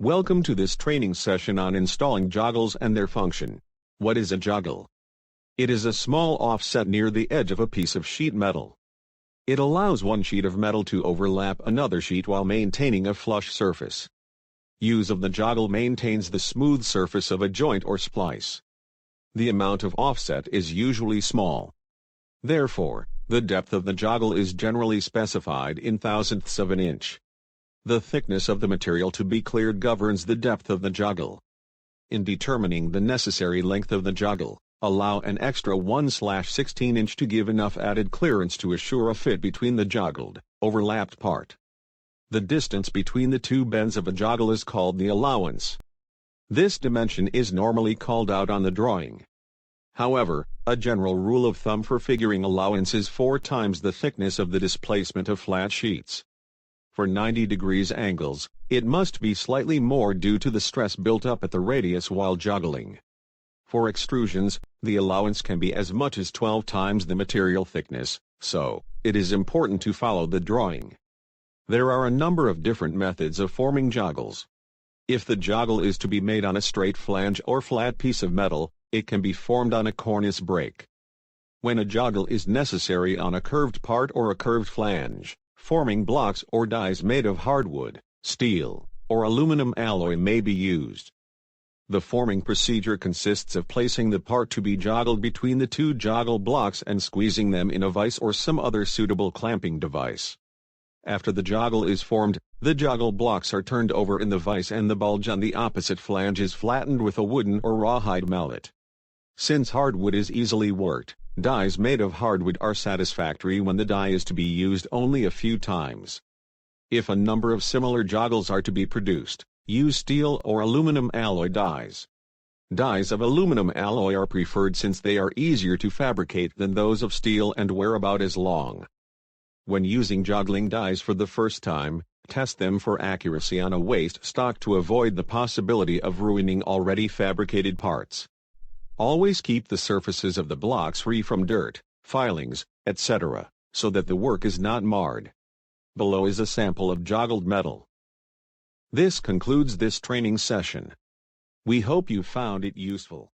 Welcome to this training session on installing joggles and their function. What is a joggle? It is a small offset near the edge of a piece of sheet metal. It allows one sheet of metal to overlap another sheet while maintaining a flush surface. Use of the joggle maintains the smooth surface of a joint or splice. The amount of offset is usually small. Therefore, the depth of the joggle is generally specified in thousandths of an inch. The thickness of the material to be cleared governs the depth of the joggle. In determining the necessary length of the joggle, allow an extra 1/16 inch to give enough added clearance to assure a fit between the joggled, overlapped part. The distance between the two bends of a joggle is called the allowance. This dimension is normally called out on the drawing. However, a general rule of thumb for figuring allowance is 4 times the thickness of the displacement of flat sheets. For 90 degrees angles, it must be slightly more due to the stress built up at the radius while joggling. For extrusions, the allowance can be as much as 12 times the material thickness, so it is important to follow the drawing. There are a number of different methods of forming joggles. If the joggle is to be made on a straight flange or flat piece of metal, it can be formed on a cornice break. When a joggle is necessary on a curved part or a curved flange, forming blocks or dies made of hardwood, steel, or aluminum alloy may be used. The forming procedure consists of placing the part to be joggled between the two joggle blocks and squeezing them in a vise or some other suitable clamping device. After the joggle is formed, the joggle blocks are turned over in the vise and the bulge on the opposite flange is flattened with a wooden or rawhide mallet. Since hardwood is easily worked, dies made of hardwood are satisfactory when the die is to be used only a few times. If a number of similar joggles are to be produced, use steel or aluminum alloy dies. Dies of aluminum alloy are preferred since they are easier to fabricate than those of steel and wear about as long. When using joggling dies for the first time, test them for accuracy on a waste stock to avoid the possibility of ruining already fabricated parts. Always keep the surfaces of the blocks free from dirt, filings, etc., so that the work is not marred. Below is a sample of joggled metal. This concludes this training session. We hope you found it useful.